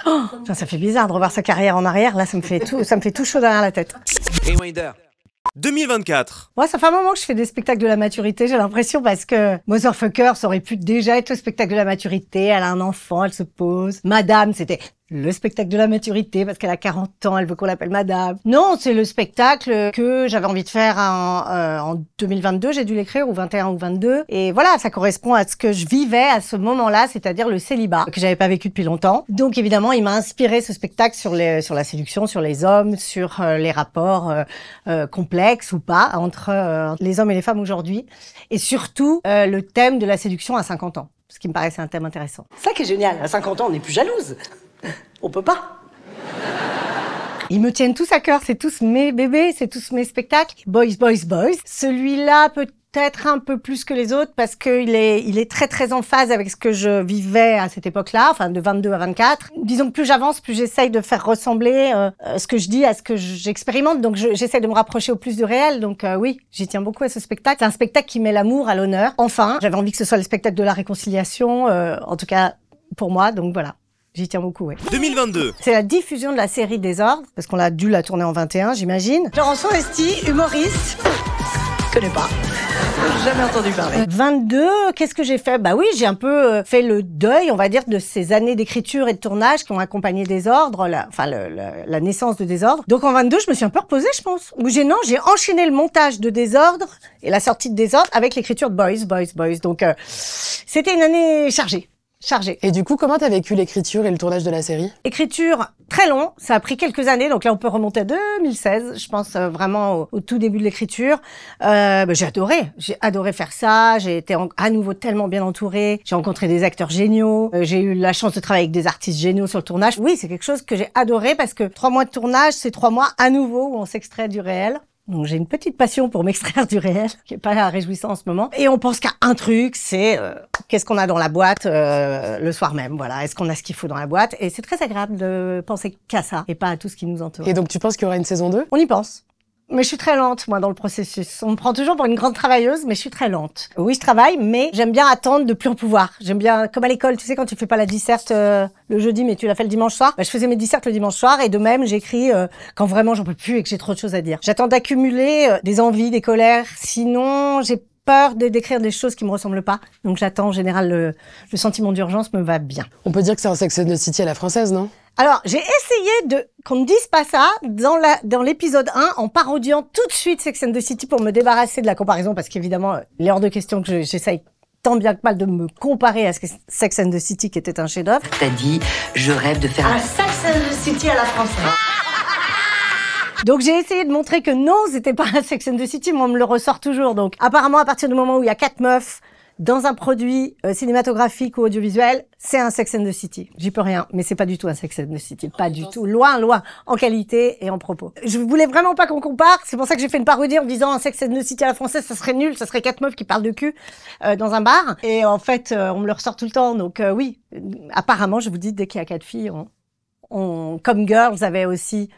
Putain, ça fait bizarre de revoir sa carrière en arrière. Là, ça me fait tout chaud derrière la tête. Reminder. 2024. Moi, ça fait un moment que je fais des spectacles de la maturité, j'ai l'impression, parce que Motherfucker, ça aurait pu déjà être le spectacle de la maturité. Elle a un enfant, elle se pose. Madame, c'était le spectacle de la maturité parce qu'elle a 40 ans, elle veut qu'on l'appelle Madame. Non, c'est le spectacle que j'avais envie de faire en 2022. J'ai dû l'écrire, ou 21 ou 22. Et voilà, ça correspond à ce que je vivais à ce moment-là, c'est-à-dire le célibat, que j'avais pas vécu depuis longtemps. Donc évidemment, il m'a inspiré ce spectacle sur la séduction, sur les hommes, sur les rapports complexes ou pas entre les hommes et les femmes aujourd'hui. Et surtout, le thème de la séduction à 50 ans. Ce qui me paraissait un thème intéressant. Ça qui est génial, à 50 ans, on n'est plus jalouse. On peut pas. Ils me tiennent tous à cœur, c'est tous mes bébés, c'est tous mes spectacles. Boys, boys, boys. Celui-là peut-être un peu plus que les autres parce qu'il est très très en phase avec ce que je vivais à cette époque-là, enfin de 22 à 24. Disons que plus j'avance, plus j'essaye de faire ressembler ce que je dis à ce que j'expérimente. Donc j'essaie de me rapprocher au plus du réel. Donc oui, j'y tiens beaucoup à ce spectacle. C'est un spectacle qui met l'amour à l'honneur. Enfin, j'avais envie que ce soit le spectacle de la réconciliation, en tout cas pour moi. Donc voilà. J'y tiens beaucoup, oui. 2022. C'est la diffusion de la série Désordre, parce qu'on a dû la tourner en 21, j'imagine. Laurence Foresti, humoriste. Je connais pas. Jamais entendu parler. 22, qu'est-ce que j'ai fait? Bah oui, j'ai un peu fait le deuil, on va dire, de ces années d'écriture et de tournage qui ont accompagné Désordre, la naissance de Désordre. Donc en 22, je me suis un peu reposée, je pense. Ou j'ai enchaîné le montage de Désordre et la sortie de Désordre avec l'écriture de Boys, Boys, Boys. Donc c'était une année chargée. Et du coup, comment t'as vécu l'écriture et le tournage de la série? Écriture très long, ça a pris quelques années, donc là on peut remonter à 2016, je pense vraiment au tout début de l'écriture. J'ai adoré faire ça, j'ai été à nouveau tellement bien entourée, j'ai rencontré des acteurs géniaux, j'ai eu la chance de travailler avec des artistes géniaux sur le tournage. Oui, c'est quelque chose que j'ai adoré parce que 3 mois de tournage, c'est 3 mois à nouveau où on s'extrait du réel. Donc j'ai une petite passion pour m'extraire du réel, qui est pas réjouissant en ce moment. Et on pense qu'à un truc, c'est qu'est-ce qu'on a dans la boîte le soir même. Voilà, est-ce qu'on a ce qu'il faut dans la boîte? Et c'est très agréable de penser qu'à ça et pas à tout ce qui nous entoure. Et donc tu penses qu'il y aura une saison 2? On y pense. Mais je suis très lente, moi, dans le processus. On me prend toujours pour une grande travailleuse, mais je suis très lente. Oui, je travaille, mais j'aime bien attendre de plus en pouvoir. J'aime bien, comme à l'école, tu sais, quand tu fais pas la disserte le jeudi, mais tu la fais le dimanche soir. Bah, je faisais mes dissertes le dimanche soir, et de même, j'écris quand vraiment j'en peux plus et que j'ai trop de choses à dire. J'attends d'accumuler des envies, des colères. Sinon, j'ai peur d'écrire des choses qui me ressemblent pas. Donc j'attends, en général, le sentiment d'urgence me va bien. On peut dire que c'est un Sex and the City à la française, non? Alors, j'ai essayé qu'on ne dise pas ça dans l'épisode 1 en parodiant tout de suite Sex and the City pour me débarrasser de la comparaison parce qu'évidemment, il est hors de question que j'essaye tant bien que mal de me comparer à Sex and the City qui était un chef-d'œuvre. T'as dit, je rêve de faire un Sex and the City à la française. Donc j'ai essayé de montrer que non, c'était pas un Sex and the City, moi on me le ressort toujours. Donc apparemment, à partir du moment où il y a 4 meufs dans un produit cinématographique ou audiovisuel, c'est un Sex and the City. J'y peux rien, mais c'est pas du tout un Sex and the City, pas du tout. Loin, loin, en qualité et en propos. Je voulais vraiment pas qu'on compare, c'est pour ça que j'ai fait une parodie en disant un Sex and the City à la française, ça serait nul, ça serait 4 meufs qui parlent de cul dans un bar. Et en fait, on me le ressort tout le temps, donc oui. Apparemment, je vous dis, dès qu'il y a 4 filles, comme Girls avait aussi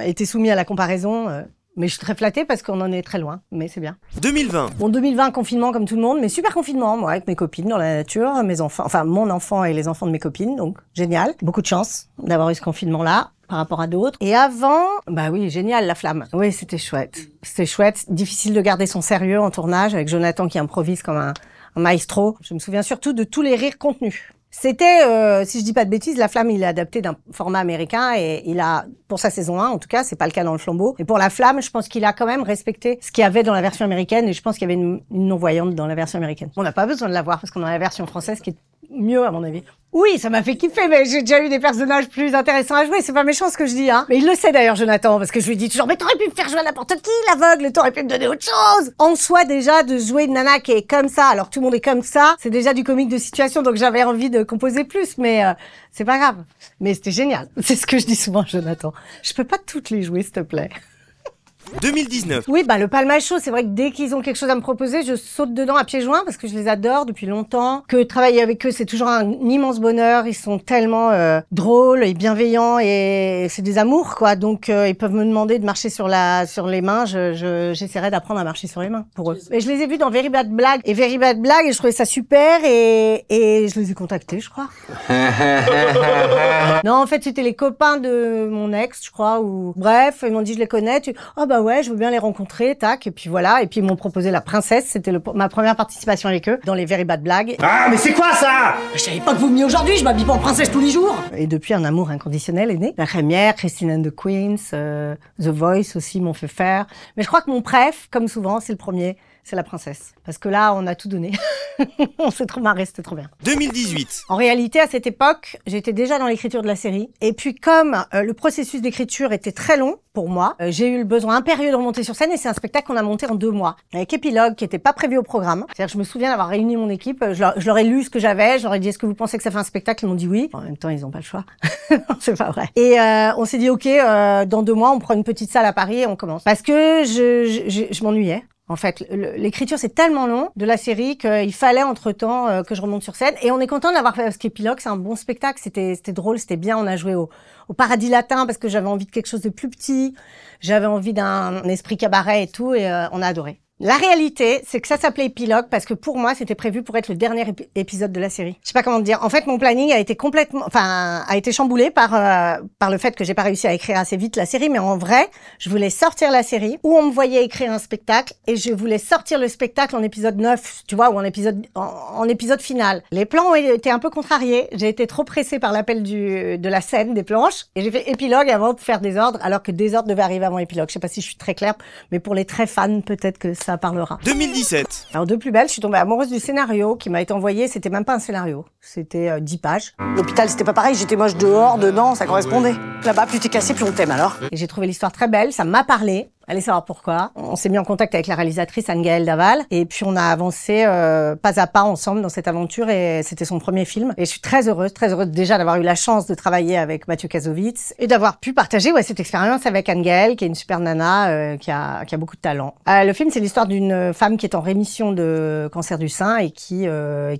été soumis à la comparaison. Mais je suis très flattée parce qu'on en est très loin, mais c'est bien. 2020. Bon, 2020, confinement comme tout le monde, mais super confinement, moi, avec mes copines dans la nature, mes enfants, enfin, mon enfant et les enfants de mes copines, donc génial. Beaucoup de chance d'avoir eu ce confinement-là par rapport à d'autres. Et avant, bah oui, génial, La Flamme. Oui, c'était chouette. C'était chouette. Difficile de garder son sérieux en tournage avec Jonathan qui improvise comme un maestro. Je me souviens surtout de tous les rires contenus. C'était, si je dis pas de bêtises, La Flamme, il est adapté d'un format américain et il a, pour sa saison 1, en tout cas, c'est pas le cas dans Le Flambeau. Et pour La Flamme, je pense qu'il a quand même respecté ce qu'il y avait dans la version américaine et je pense qu'il y avait une non-voyante dans la version américaine. On n'a pas besoin de la voir parce qu'on a la version française qui est mieux, à mon avis. Oui, ça m'a fait kiffer, mais j'ai déjà eu des personnages plus intéressants à jouer. C'est pas méchant ce que je dis, hein. Mais il le sait d'ailleurs, Jonathan, parce que je lui dis toujours, mais t'aurais pu me faire jouer à n'importe qui, l'aveugle, t'aurais pu me donner autre chose. En soi, déjà, de jouer une nana qui est comme ça, alors tout le monde est comme ça, c'est déjà du comique de situation, donc j'avais envie de composer plus, mais c'est pas grave. Mais c'était génial. C'est ce que je dis souvent, Jonathan. Je peux pas toutes les jouer, s'il te plaît. 2019. Oui, le Palmage Show, c'est vrai que dès qu'ils ont quelque chose à me proposer, je saute dedans à pieds joints parce que je les adore depuis longtemps. Que travailler avec eux, c'est toujours un immense bonheur. Ils sont tellement drôles et bienveillants et c'est des amours, quoi. Donc, ils peuvent me demander de marcher sur les mains. J'essaierai d'apprendre à marcher sur les mains pour eux. Et je les ai vus dans Very Bad Blague et Very Bad Blague et je trouvais ça super et je les ai contactés, je crois. Non, en fait, c'était les copains de mon ex, je crois, ou bref, ils m'ont dit je les connais. Ouais, je veux bien les rencontrer, tac. Et puis voilà. Et puis ils m'ont proposé La Princesse. C'était ma première participation avec eux dans les Very Bad Blagues. Ah, mais c'est quoi ça? Je savais pas que vous veniez aujourd'hui. Je m'habille pas en princesse tous les jours. Et depuis, un amour inconditionnel est né. La Crémière, Christine and the Queens, The Voice aussi m'ont fait faire. Mais je crois que mon préf, comme souvent, c'est le premier. C'est La Princesse. Parce que là, on a tout donné. On s'est trop marré, c'était trop bien. 2018. En réalité, à cette époque, j'étais déjà dans l'écriture de la série. Et puis, comme le processus d'écriture était très long pour moi, j'ai eu le besoin impérieux de remonter sur scène et c'est un spectacle qu'on a monté en 2 mois. Avec épilogue qui était pas prévu au programme. C'est-à-dire que je me souviens d'avoir réuni mon équipe, je leur ai lu ce que j'avais, je leur ai dit est-ce que vous pensez que ça fait un spectacle? Ils m'ont dit oui. En même temps, ils ont pas le choix. C'est pas vrai. Et on s'est dit ok, dans 2 mois, on prend une petite salle à Paris et on commence. Parce que je m'ennuyais. En fait, l'écriture, c'est tellement long de la série qu'il fallait entre-temps que je remonte sur scène. Et on est content de l'avoir fait parce qu'Épilogue, c'est un bon spectacle. C'était drôle, c'était bien. On a joué au Paradis Latin parce que j'avais envie de quelque chose de plus petit. J'avais envie d'un esprit cabaret et tout. Et on a adoré. La réalité, c'est que ça s'appelait Épilogue parce que pour moi, c'était prévu pour être le dernier épisode de la série. Je sais pas comment te dire. En fait, mon planning a été a été chamboulé par le fait que j'ai pas réussi à écrire assez vite la série. Mais en vrai, je voulais sortir la série où on me voyait écrire un spectacle et je voulais sortir le spectacle en épisode 9, tu vois, ou en épisode final. Les plans ont été un peu contrariés. J'ai été trop pressée par l'appel de la scène, des planches, et j'ai fait Épilogue avant de faire Désordre, alors que Désordre devait arriver avant Épilogue. Je sais pas si je suis très claire, mais pour les très fans, peut-être que ça parlera. 2017. Alors, de plus belle, je suis tombée amoureuse du scénario qui m'a été envoyé. C'était même pas un scénario. C'était 10 pages. L'hôpital, c'était pas pareil. J'étais moche dehors, dedans, ça correspondait. Là-bas, plus t'es cassé, plus on t'aime alors. Et j'ai trouvé l'histoire très belle. Ça m'a parlé. Allez savoir pourquoi. On s'est mis en contact avec la réalisatrice Anne-Gaëlle Daval et puis on a avancé pas à pas ensemble dans cette aventure et c'était son premier film. Et je suis très heureuse déjà d'avoir eu la chance de travailler avec Mathieu Kassovitz et d'avoir pu partager cette expérience avec Anne-Gaëlle qui est une super nana qui a beaucoup de talent. Le film, c'est l'histoire d'une femme qui est en rémission de cancer du sein et qui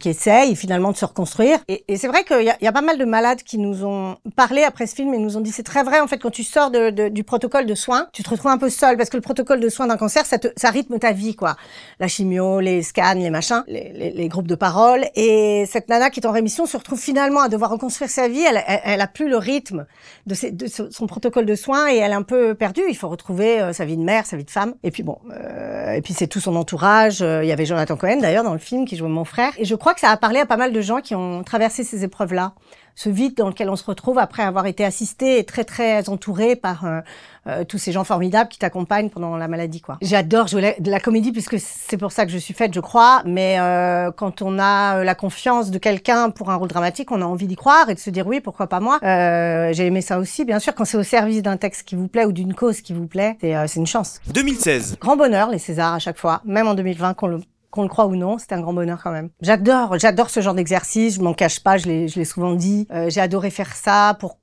essaye finalement de se reconstruire. Et c'est vrai qu'il y a pas mal de malades qui nous ont parlé après ce film et nous ont dit c'est très vrai en fait quand tu sors du protocole de soins, tu te retrouves un peu seul parce que le protocole de soins d'un cancer, ça rythme ta vie, quoi. La chimio, les scans, les machins, les groupes de parole. Et cette nana qui est en rémission se retrouve finalement à devoir reconstruire sa vie. Elle a plus le rythme de son protocole de soins et elle est un peu perdue. Il faut retrouver sa vie de mère, sa vie de femme. Et puis bon, et puis c'est tout son entourage. Il y avait Jonathan Cohen d'ailleurs dans le film qui jouait mon frère. Et je crois que ça a parlé à pas mal de gens qui ont traversé ces épreuves-là. Ce vide dans lequel on se retrouve après avoir été assisté et très très entouré par tous ces gens formidables qui t'accompagnent pendant la maladie, quoi. J'adore jouer de la comédie puisque c'est pour ça que je suis faite, je crois. Mais quand on a la confiance de quelqu'un pour un rôle dramatique, on a envie d'y croire et de se dire oui, pourquoi pas moi. J'ai aimé ça aussi, bien sûr. Quand c'est au service d'un texte qui vous plaît ou d'une cause qui vous plaît, c'est une chance. 2016. Grand bonheur les Césars à chaque fois, même en 2020 qu'on le croit ou non, c'était un grand bonheur quand même. J'adore ce genre d'exercice, je m'en cache pas, je l'ai souvent dit. J'ai adoré faire ça pour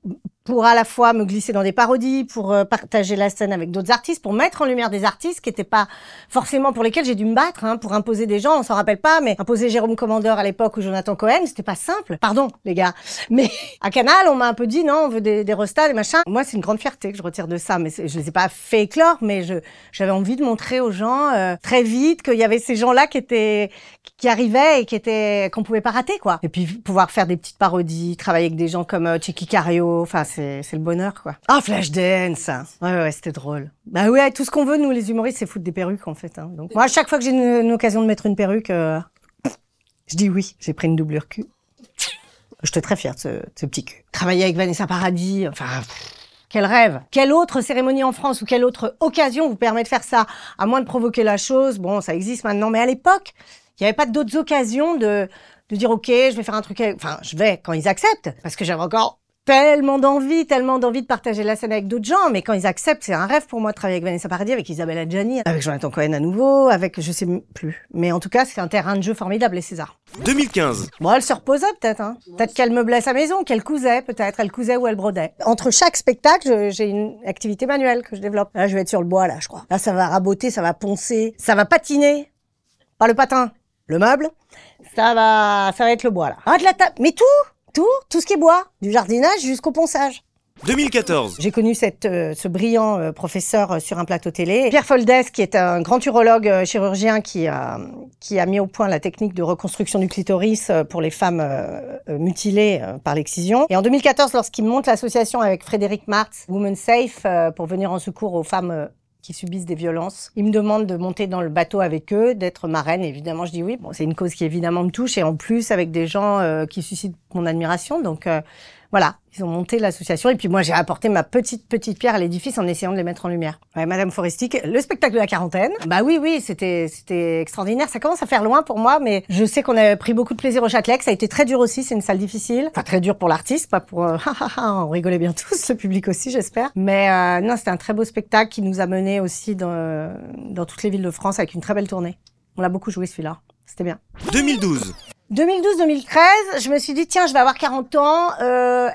à la fois me glisser dans des parodies, pour partager la scène avec d'autres artistes, pour mettre en lumière des artistes qui étaient pas forcément pour lesquels j'ai dû me battre, pour imposer des gens, on s'en rappelle pas, mais imposer Jérôme Commandeur à l'époque ou Jonathan Cohen, c'était pas simple. Pardon, les gars. Mais à Canal, on m'a un peu dit non, on veut des restas, des machins. Moi, c'est une grande fierté que je retire de ça, mais je les ai pas fait éclore, mais j'avais envie de montrer aux gens très vite qu'il y avait ces gens-là qui arrivaient et qu'on pouvait pas rater, quoi. Et puis pouvoir faire des petites parodies, travailler avec des gens comme Tchéky Cario, enfin c'est le bonheur, quoi. Ah, Flashdance. Ouais, c'était drôle. Bah ouais, tout ce qu'on veut nous les humoristes, c'est foutre des perruques en fait. Donc moi, à chaque fois que j'ai une occasion de mettre une perruque, je dis oui. J'ai pris une doublure cul. J'étais très fière de ce petit cul. Travailler avec Vanessa Paradis, enfin. Quel rêve! Quelle autre cérémonie en France ou quelle autre occasion vous permet de faire ça? À moins de provoquer la chose, bon, ça existe maintenant, mais à l'époque, il n'y avait pas d'autres occasions de dire ok, je vais faire un truc, enfin, je vais quand ils acceptent, parce que j'avais encore tellement d'envie de partager la scène avec d'autres gens, mais quand ils acceptent, c'est un rêve pour moi de travailler avec Vanessa Paradis, avec Isabelle Adjani, avec Jonathan Cohen à nouveau, avec je sais plus. Mais en tout cas, c'est un terrain de jeu formidable, les Césars. 2015. Bon, elle se reposait peut-être, hein. Peut-être qu'elle meublait sa maison, qu'elle cousait peut-être, elle cousait ou elle brodait. Entre chaque spectacle, j'ai une activité manuelle que je développe. Là, je vais être sur le bois, là, je crois. Là, ça va raboter, ça va poncer, ça va patiner. Pas le patin, le meuble. Ça va être le bois, là. Ah, de la table, mais tout ce qui est bois, du jardinage jusqu'au ponçage. 2014. J'ai connu ce brillant professeur sur un plateau télé, Pierre Foldès, qui est un grand urologue chirurgien qui a mis au point la technique de reconstruction du clitoris pour les femmes mutilées par l'excision. Et en 2014, lorsqu'il monte l'association avec Frédéric Martz, Women Safe, pour venir en secours aux femmes qui subissent des violences. Ils me demandent de monter dans le bateau avec eux, d'être marraine. Évidemment, je dis oui. Bon, c'est une cause qui évidemment me touche et en plus avec des gens qui suscitent mon admiration. Donc voilà, ils ont monté l'association et puis moi j'ai apporté ma petite pierre à l'édifice en essayant de les mettre en lumière. Ouais, Madame Forestic, le spectacle de la quarantaine. Bah oui, c'était extraordinaire. Ça commence à faire loin pour moi, mais je sais qu'on a pris beaucoup de plaisir au Châtelet. Ça a été très dur aussi, c'est une salle difficile. Enfin très dur pour l'artiste, pas pour on rigolait bien tous, le public aussi j'espère. Mais non, c'était un très beau spectacle qui nous a menés aussi dans toutes les villes de France avec une très belle tournée. On l'a beaucoup joué celui-là. C'était bien. 2012. 2012-2013, je me suis dit, tiens, je vais avoir 40 ans,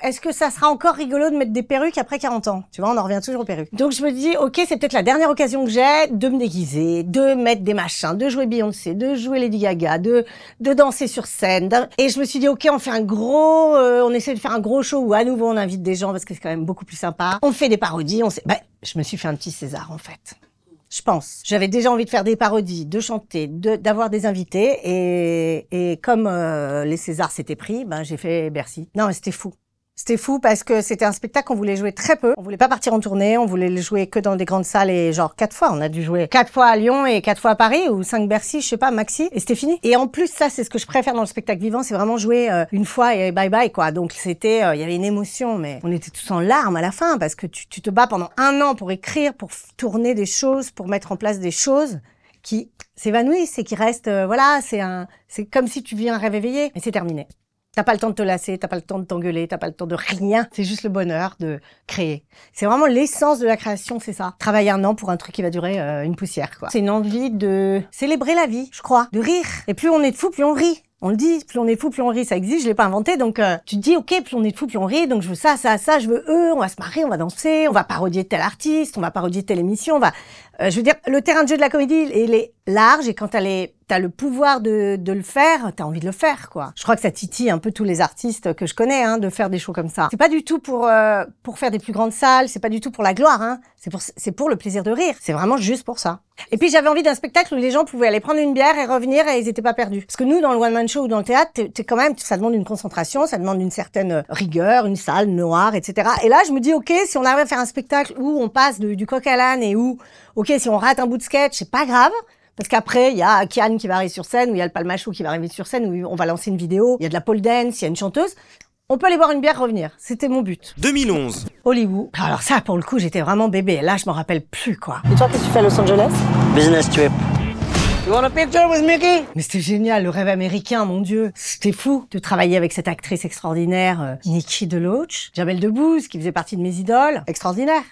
est-ce que ça sera encore rigolo de mettre des perruques après 40 ans? Tu vois, on en revient toujours aux perruques. Donc je me dis, ok, c'est peut-être la dernière occasion que j'ai de me déguiser, de mettre des machins, de jouer Beyoncé, de jouer Lady Gaga, de danser sur scène. Et je me suis dit, ok, on fait on essaie de faire un gros show où à nouveau on invite des gens parce que c'est quand même beaucoup plus sympa. On fait des parodies, je me suis fait un petit César en fait. Je pense. J'avais déjà envie de faire des parodies, de chanter, d'avoir des invités et comme les Césars s'étaient pris, j'ai fait Bercy. Non, mais c'était fou. C'était fou parce que c'était un spectacle qu'on voulait jouer très peu. On voulait pas partir en tournée, on voulait le jouer que dans des grandes salles et genre 4 fois. On a dû jouer 4 fois à Lyon et 4 fois à Paris ou 5 Bercy, je sais pas, maxi. Et c'était fini. Et en plus, ça, c'est ce que je préfère dans le spectacle vivant, c'est vraiment jouer une fois et bye bye, quoi. Donc c'était, il y avait une émotion, mais on était tous en larmes à la fin parce que tu te bats pendant 1 an pour écrire, pour tourner des choses, pour mettre en place des choses qui s'évanouissent et qui restent, voilà, c'est comme si tu vis un rêve éveillé, mais c'est terminé. T'as pas le temps de te lasser, t'as pas le temps de t'engueuler, t'as pas le temps de rien. C'est juste le bonheur de créer. C'est vraiment l'essence de la création, c'est ça. Travailler 1 an pour un truc qui va durer une poussière, quoi. C'est une envie de célébrer la vie, je crois, de rire. Et plus on est de fous, plus on rit. On le dit, plus on est fou, plus on rit, ça existe, je l'ai pas inventé, donc tu te dis, ok, plus on est de fou, plus on rit, donc je veux ça, je veux eux, on va se marrer, on va danser, on va parodier tel artiste, on va parodier telle émission, je veux dire, le terrain de jeu de la comédie, il est large, et quand t'as le pouvoir de le faire, t'as envie de le faire, quoi. Je crois que ça titille un peu tous les artistes que je connais, hein, de faire des shows comme ça. C'est pas du tout pour faire des plus grandes salles, c'est pas du tout pour la gloire, hein, c'est pour le plaisir de rire, c'est vraiment juste pour ça. Et puis j'avais envie d'un spectacle où les gens pouvaient aller prendre une bière et revenir et ils étaient pas perdus. Parce que nous, dans le one-man show ou dans le théâtre, t'es quand même, ça demande une concentration, ça demande une certaine rigueur, une salle noire, etc. Et là, je me dis, ok, si on arrive à faire un spectacle où on passe du coq à l'âne et où, ok, si on rate un bout de sketch, c'est pas grave. Parce qu'après, il y a Kian qui va arriver sur scène, ou il y a le Palmachou qui va arriver sur scène, où on va lancer une vidéo, il y a de la pole dance, il y a une chanteuse. On peut aller boire une bière, revenir. C'était mon but. 2011. Hollywood. Alors ça, pour le coup, j'étais vraiment bébé. Là, je m'en rappelle plus, quoi. Et toi, qu'est-ce que tu fais à Los Angeles? Business trip. You want a picture with Mickey? Mais c'était génial, le rêve américain, mon Dieu. C'était fou de travailler avec cette actrice extraordinaire, Nikki DeLoach, Jamel Debbouze, qui faisait partie de mes idoles. Extraordinaire.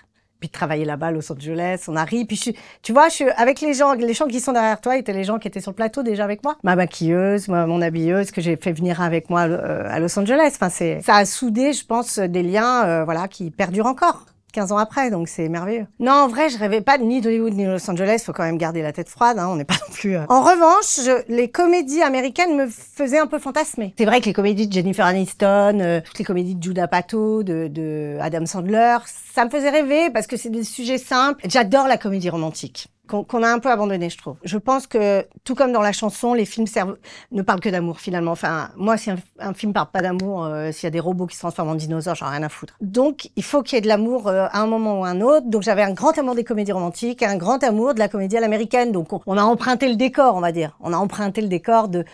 Puis de travailler là-bas à Los Angeles, on arrive, puis tu vois, je suis avec les gens qui sont derrière toi étaient les gens qui étaient sur le plateau déjà avec moi. Ma maquilleuse, mon habilleuse que j'ai fait venir avec moi à Los Angeles. Enfin, ça a soudé, je pense, des liens, voilà, qui perdurent encore. 15 ans après, donc c'est merveilleux. Non, en vrai, je rêvais pas ni d'Hollywood ni de Los Angeles, faut quand même garder la tête froide, hein, on n'est pas non plus... En revanche, les comédies américaines me faisaient un peu fantasmer. C'est vrai que les comédies de Jennifer Aniston, toutes les comédies de Judd Apatow, de Adam Sandler, ça me faisait rêver parce que c'est des sujets simples. J'adore la comédie romantique. Qu'on a un peu abandonné, je trouve. Je pense que, tout comme dans la chanson, les films ne parlent que d'amour, finalement. Enfin, moi, si un film parle pas d'amour, s'il y a des robots qui se transforment en dinosaures, j'en ai rien à foutre. Donc, il faut qu'il y ait de l'amour à un moment ou à un autre. Donc, j'avais un grand amour des comédies romantiques, un grand amour de la comédie à l'américaine. Donc, on a emprunté le décor, on va dire. On a emprunté le décor de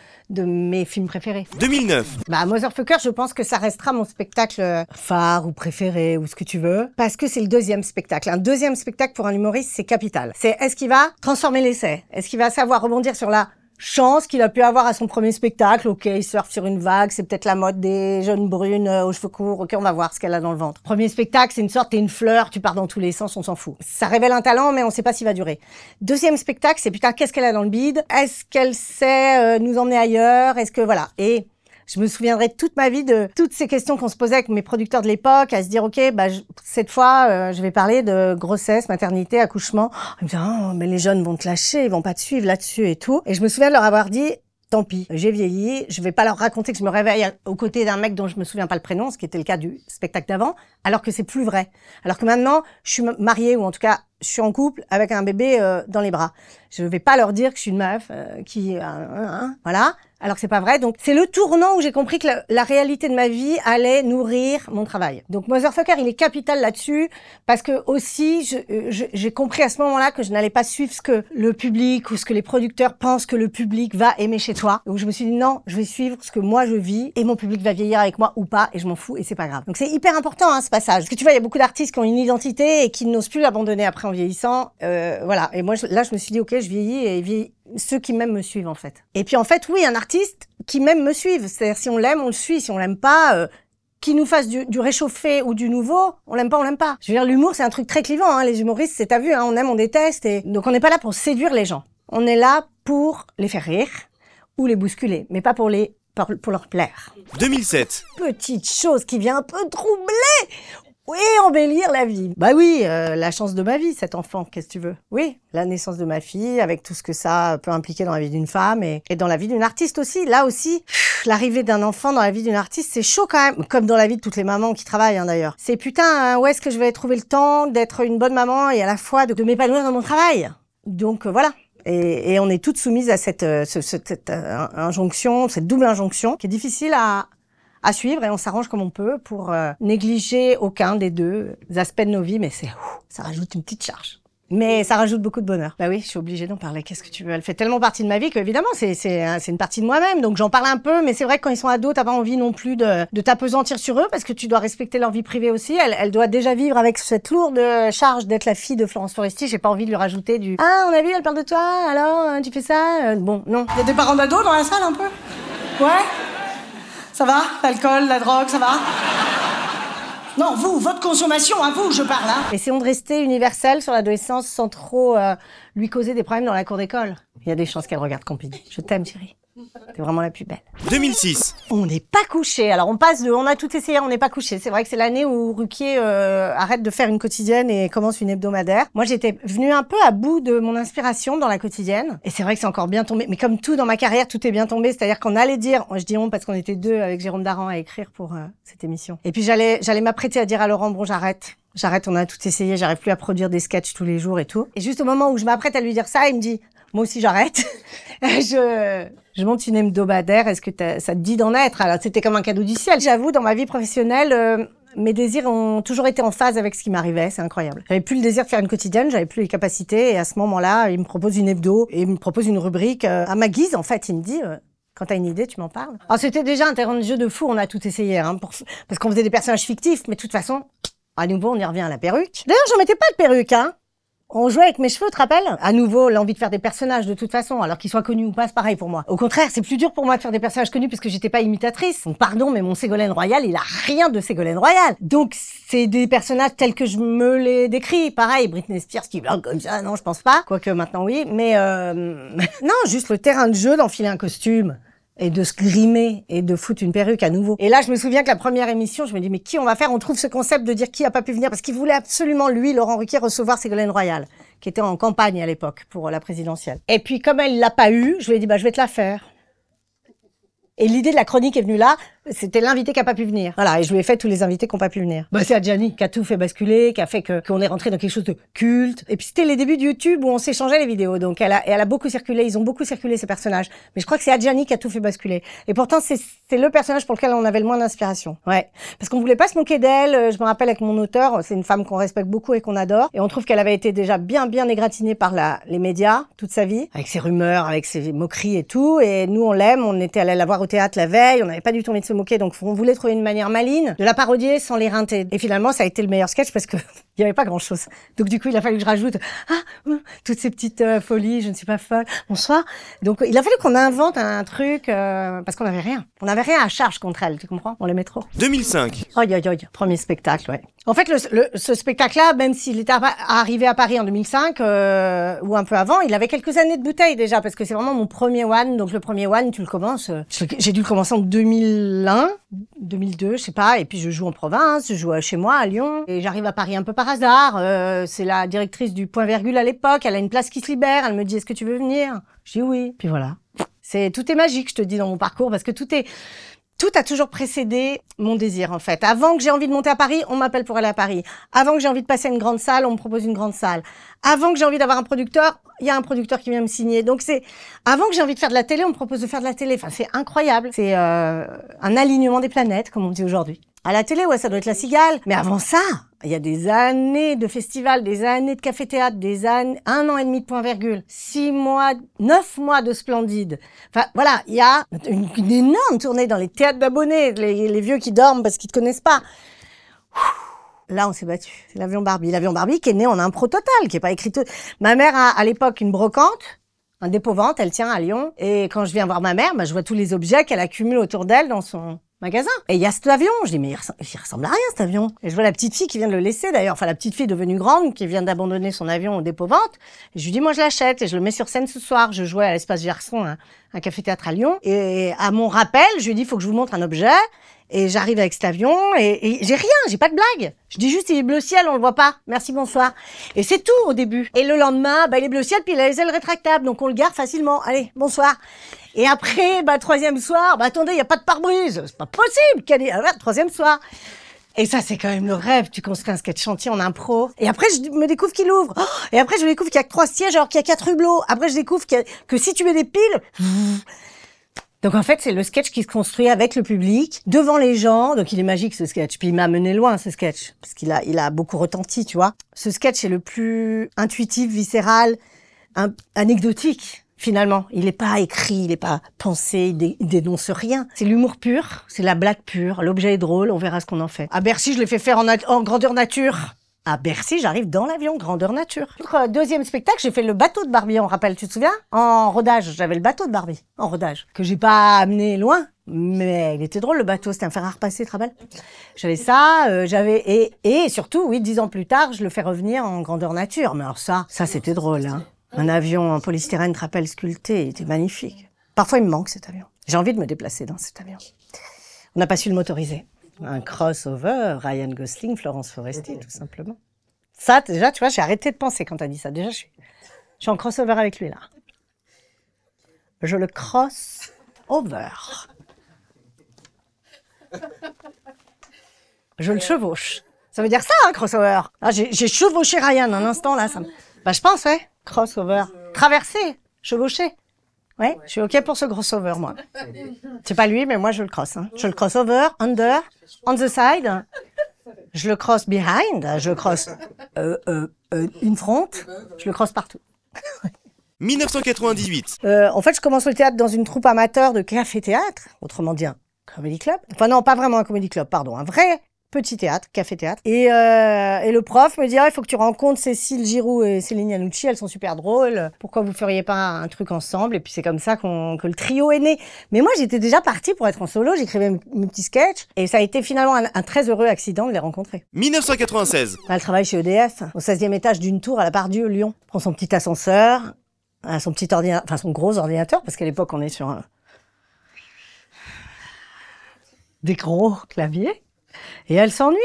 mes films préférés. 2009. Motherfucker, je pense que ça restera mon spectacle phare ou préféré ou ce que tu veux. Parce que c'est le 2e spectacle. Un 2e spectacle pour un humoriste, c'est capital. C'est est-ce qu'il va transformer l'essai? Est-ce qu'il va savoir rebondir sur la chance qu'il a pu avoir à son premier spectacle. Ok, il surfe sur une vague, c'est peut-être la mode des jeunes brunes aux cheveux courts. Ok, on va voir ce qu'elle a dans le ventre. Premier spectacle, c'est une sorte, t'es une fleur, tu pars dans tous les sens, on s'en fout. Ça révèle un talent, mais on sait pas s'il va durer. Deuxième spectacle, c'est putain, qu'est-ce qu'elle a dans le bide? Est-ce qu'elle sait nous emmener ailleurs? Est-ce que voilà. Et je me souviendrai toute ma vie de toutes ces questions qu'on se posait avec mes producteurs de l'époque, à se dire, ok, bah, cette fois, je vais parler de grossesse, maternité, accouchement. Ils me disaient, oh, mais les jeunes vont te lâcher, ils vont pas te suivre là-dessus et tout. Et je me souviens de leur avoir dit, tant pis, j'ai vieilli, je vais pas leur raconter que je me réveille aux côtés d'un mec dont je me souviens pas le prénom, ce qui était le cas du spectacle d'avant, alors que c'est plus vrai. Alors que maintenant, je suis mariée, ou en tout cas, je suis en couple avec un bébé dans les bras. Je vais pas leur dire que je suis une meuf voilà, alors que c'est pas vrai. Donc c'est le tournant où j'ai compris que la réalité de ma vie allait nourrir mon travail. Donc Motherfucker, il est capital là-dessus parce que aussi j'ai compris à ce moment-là que je n'allais pas suivre ce que le public ou ce que les producteurs pensent que le public va aimer chez toi. Donc je me suis dit non, je vais suivre ce que moi je vis et mon public va vieillir avec moi ou pas et je m'en fous et c'est pas grave. Donc c'est hyper important ce passage. Parce que tu vois, il y a beaucoup d'artistes qui ont une identité et qui n'osent plus l'abandonner après en vieillissant. Voilà. Et moi là je me suis dit ok, je vieillis et ceux qui m'aiment me suivent en fait. Et puis en fait oui, un artiste qui m'aime me suivent. C'est-à-dire si on l'aime, on le suit. Si on l'aime pas, qu'il nous fasse du réchauffé ou du nouveau, on l'aime pas, on l'aime pas. Je veux dire, l'humour c'est un truc très clivant. Hein. Les humoristes, c'est t'as vu, hein, on aime, on déteste. Et donc on n'est pas là pour séduire les gens. On est là pour les faire rire ou les bousculer, mais pas pour leur plaire. 2007. Petite chose qui vient un peu troubler. Oui, embellir la vie. Bah oui, la chance de ma vie, cet enfant, qu'est-ce que tu veux? Oui, la naissance de ma fille, avec tout ce que ça peut impliquer dans la vie d'une femme et dans la vie d'une artiste aussi. Là aussi, l'arrivée d'un enfant dans la vie d'une artiste, c'est chaud quand même. Comme dans la vie de toutes les mamans qui travaillent, hein, d'ailleurs. C'est putain, hein, où est-ce que je vais trouver le temps d'être une bonne maman et à la fois de m'épanouir dans mon travail? Donc voilà. Et on est toutes soumises à cette injonction, cette double injonction qui est difficile à suivre et on s'arrange comme on peut pour négliger aucun des deux aspects de nos vies, mais ça rajoute une petite charge. Mais ça rajoute beaucoup de bonheur. Bah oui, je suis obligée d'en parler. Qu'est-ce que tu veux? Elle fait tellement partie de ma vie qu'évidemment, c'est une partie de moi-même. Donc j'en parle un peu, mais c'est vrai que quand ils sont ados, t'as pas envie non plus de t'apesantir sur eux parce que tu dois respecter leur vie privée aussi. Elle doit déjà vivre avec cette lourde charge d'être la fille de Florence Foresti. J'ai pas envie de lui rajouter du ah, on a vu, elle parle de toi, alors tu fais ça. Bon, non. Il y a des parents d'ados dans la salle un peu? Ouais. Ça va? L'alcool, la drogue, ça va? Non, vous, votre consommation, à vous, je parle, hein. Essayons de rester universel sur l'adolescence sans trop lui causer des problèmes dans la cour d'école. Il y a des chances qu'elle regarde Campini. Je t'aime, chérie. T'es vraiment la plus belle. 2006. On n'est pas couché. Alors on passe de on a tout essayé, on n'est pas couché. C'est vrai que c'est l'année où Ruquier arrête de faire une quotidienne et commence une hebdomadaire. Moi j'étais venue un peu à bout de mon inspiration dans la quotidienne. Et c'est vrai que c'est encore bien tombé. Mais comme tout dans ma carrière, tout est bien tombé. C'est-à-dire qu'on allait dire, je dis on parce qu'on était deux avec Jérôme Daran à écrire pour cette émission. Et puis j'allais m'apprêter à dire à Laurent, bon j'arrête, on a tout essayé, j'arrive plus à produire des sketchs tous les jours et tout. Et juste au moment où je m'apprête à lui dire ça, il me dit, moi aussi j'arrête. Je monte une hebdomadaire, est-ce que ça te dit d'en être? Alors c'était comme un cadeau du ciel. J'avoue, dans ma vie professionnelle, mes désirs ont toujours été en phase avec ce qui m'arrivait, c'est incroyable. J'avais plus le désir de faire une quotidienne, j'avais plus les capacités, et à ce moment-là, il me propose une hebdo, et il me propose une rubrique à ma guise, en fait. Il me dit, quand t'as une idée, tu m'en parles. Alors c'était déjà un terrain de jeu de fou, on a tout essayé, hein, parce qu'on faisait des personnages fictifs, mais de toute façon, à nouveau, on y revient à la perruque. D'ailleurs, j'en mettais pas de perruque, hein. On jouait avec mes cheveux, tu te rappelles? À nouveau, l'envie de faire des personnages de toute façon, alors qu'ils soient connus ou pas, c'est pareil pour moi. Au contraire, c'est plus dur pour moi de faire des personnages connus parce que j'étais pas imitatrice. Donc, pardon, mais mon Ségolène Royal, il a rien de Ségolène Royal. Donc, c'est des personnages tels que je me les décris. Pareil, Britney Spears qui blague comme ça, non, je pense pas. Quoique maintenant, oui. Mais non, juste le terrain de jeu d'enfiler un costume et de se grimer et de foutre une perruque à nouveau. Et là, je me souviens que la première émission, je me dis, mais qui on va faire? On trouve ce concept de dire qui a pas pu venir parce qu'il voulait absolument, lui, Laurent Ruquier, recevoir Ségolène Royal, qui était en campagne à l'époque pour la présidentielle. Et puis, comme elle l'a pas eu, je lui ai dit, bah, je vais te la faire. Et l'idée de la chronique est venue là, c'était l'invité qui a pas pu venir. Voilà, et je lui ai fait tous les invités qui ont pas pu venir. Bah, c'est Adjani qui a tout fait basculer, qui a fait qu'on est rentré dans quelque chose de culte. Et puis c'était les débuts de YouTube où on s'échangeait les vidéos. Donc elle a beaucoup circulé, ils ont beaucoup circulé ces personnages. Mais je crois que c'est Adjani qui a tout fait basculer. Et pourtant c'est le personnage pour lequel on avait le moins d'inspiration. Ouais. Parce qu'on voulait pas se moquer d'elle. Je me rappelle avec mon auteur, c'est une femme qu'on respecte beaucoup et qu'on adore. Et on trouve qu'elle avait été déjà bien égratignée par les médias toute sa vie. Avec ses rumeurs, avec ses moqueries et tout. Et nous on l'aime, on était allés la voir au théâtre la veille, on n'avait pas du tout envie de se moquer moquer, donc on voulait trouver une manière maligne de la parodier sans l'éreinter. Et finalement, ça a été le meilleur sketch parce que il y avait pas grand-chose. Donc du coup, il a fallu que je rajoute toutes ces petites folies, je ne suis pas folle, bonsoir. Donc il a fallu qu'on invente un truc parce qu'on n'avait rien. On n'avait rien à charge contre elle, tu comprends? On l'aimait trop. 2005. Aïe, aïe, aïe. Premier spectacle, ouais. En fait, ce spectacle-là, même s'il était arrivé à Paris en 2005, ou un peu avant, il avait quelques années de bouteille déjà, parce que c'est vraiment mon premier one. Donc le premier one, tu le commences, j'ai dû le commencer en 2001, 2002, je sais pas, et puis je joue en province, je joue chez moi, à Lyon, et j'arrive à Paris un peu par hasard. C'est la directrice du Point Virgule à l'époque, elle a une place qui se libère, elle me dit « Est-ce que tu veux venir ?» Je dis « Oui », puis voilà. Tout est magique, je te dis, dans mon parcours, parce que tout a toujours précédé mon désir, en fait. Avant que j'ai envie de monter à Paris, on m'appelle pour aller à Paris. Avant que j'ai envie de passer à une grande salle, on me propose une grande salle. Avant que j'ai envie d'avoir un producteur, il y a un producteur qui vient me signer. Donc avant que j'ai envie de faire de la télé, on me propose de faire de la télé. Enfin, c'est incroyable. C'est un alignement des planètes, comme on dit aujourd'hui. À la télé, ouais, ça doit être La Cigale. Mais avant ça, il y a des années de festivals, des années de café-théâtre, des années, 1 an et demi de Point Virgule, 6 mois, 9 mois de Splendide. Enfin, voilà, il y a une énorme tournée dans les théâtres d'abonnés, les vieux qui dorment parce qu'ils te connaissent pas. Là, on s'est battu. C'est l'avion Barbie. L'avion Barbie qui est né en impro total, qui est pas écrit tout. Ma mère a, à l'époque, une brocante, un dépôt-vente, elle tient à Lyon. Et quand je viens voir ma mère, je vois tous les objets qu'elle accumule autour d'elle dans son magasin. Et il y a cet avion. Je dis, mais il ressemble à rien, cet avion. Et je vois la petite fille qui vient de le laisser, d'ailleurs. Enfin, la petite fille devenue grande, qui vient d'abandonner son avion au dépôt-vente. Et je lui dis, moi, je l'achète et je le mets sur scène ce soir. Je jouais à l'Espace Gerson, un café-théâtre à Lyon. Et à mon rappel, je lui dis, faut que je vous montre un objet. Et j'arrive avec cet avion et j'ai rien, j'ai pas de blague. Je dis juste, il est bleu ciel, on le voit pas. Merci, bonsoir. Et c'est tout au début. Et le lendemain, il est bleu ciel, puis il a les ailes rétractables, donc on le garde facilement. Allez, bonsoir. Et après, troisième soir, attendez, il y a pas de pare-brise. C'est pas possible. Troisième soir. Et ça, c'est quand même le rêve. Tu construis un sketch chantier en impro. Et après, je me découvre qu'il ouvre. Et après, je découvre qu'il y a que 3 sièges alors qu'il y a 4 hublots. Après, je découvre que si tu mets des piles... Donc en fait, c'est le sketch qui se construit avec le public, devant les gens. Donc il est magique ce sketch. Puis il m'a mené loin ce sketch, parce qu'il a beaucoup retenti, tu vois. Ce sketch est le plus intuitif, viscéral, anecdotique finalement. Il n'est pas écrit, il n'est pas pensé, il dénonce rien. C'est l'humour pur, c'est la blague pure. L'objet est drôle, on verra ce qu'on en fait. À Bercy, je l'ai fait faire en grandeur nature. À Bercy, j'arrive dans l'avion, grandeur nature. Deuxième spectacle, j'ai fait le bateau de Barbie, on rappelle, tu te souviens? En rodage, j'avais le bateau de Barbie, en rodage. Que j'ai pas amené loin, mais il était drôle le bateau, c'était un fer à repasser, tu te rappelles? J'avais ça, et surtout, oui, 10 ans plus tard, je le fais revenir en grandeur nature. Mais alors ça c'était drôle, hein. Un avion en polystyrène, tu rappelles, sculpté, il était magnifique. Parfois, il me manque cet avion. J'ai envie de me déplacer dans cet avion. On n'a pas su le motoriser. Un crossover, Ryan Gosling, Florence Foresti, tout simplement. Ça, déjà, tu vois, j'ai arrêté de penser quand t'as dit ça. Déjà, je suis en crossover avec lui, là. Je le cross-over. Je le chevauche. Ça veut dire ça, hein, crossover. Ah, j'ai chevauché Ryan un instant, là. Je pense, ouais. Crossover. Traverser. Chevaucher. Ouais, je suis OK pour ce crossover, moi. C'est pas lui, mais moi, je le cross. Hein. Je le crossover, under, on the side. Je le cross behind. Je le cross in front. Je le cross partout. 1998. En fait, je commence le théâtre dans une troupe amateur de café-théâtre, autrement dit un comedy club. Enfin non, pas vraiment un comedy club, pardon, un vrai petit théâtre, café-théâtre. Et le prof me dit, il faut que tu rencontres Cécile Giroux et Céline Yanucci, elles sont super drôles. Pourquoi vous feriez pas un truc ensemble? Et puis c'est comme ça que le trio est né. Mais moi, j'étais déjà partie pour être en solo, j'écrivais mes petits sketchs. Et ça a été finalement un très heureux accident de les rencontrer. 1996. Elle travaille chez EDF, au 16e étage d'une tour à la Part-Dieu, Lyon. Prend son petit ascenseur, son petit ordinateur, enfin son gros ordinateur, parce qu'à l'époque, on est sur des gros claviers. Et elle s'ennuie.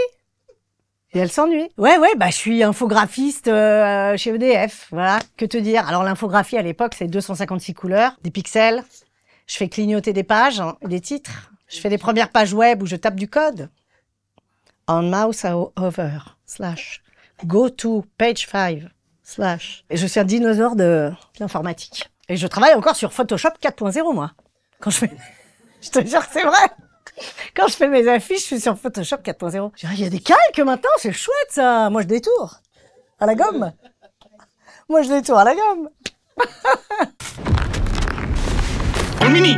Ouais, je suis infographiste chez EDF, voilà. Que te dire? Alors l'infographie à l'époque, c'est 256 couleurs, des pixels. Je fais clignoter des pages, des titres. Je fais des premières pages web où je tape du code. On mouse over, / go to page 5, / Et je suis un dinosaure de l'informatique. Et je travaille encore sur Photoshop 4.0, moi. Quand je fais... Je te jure que c'est vrai. Quand je fais mes affiches, je suis sur Photoshop 4.0. Il y a des calques maintenant, c'est chouette ça. Moi je détourne à la gomme. En mini.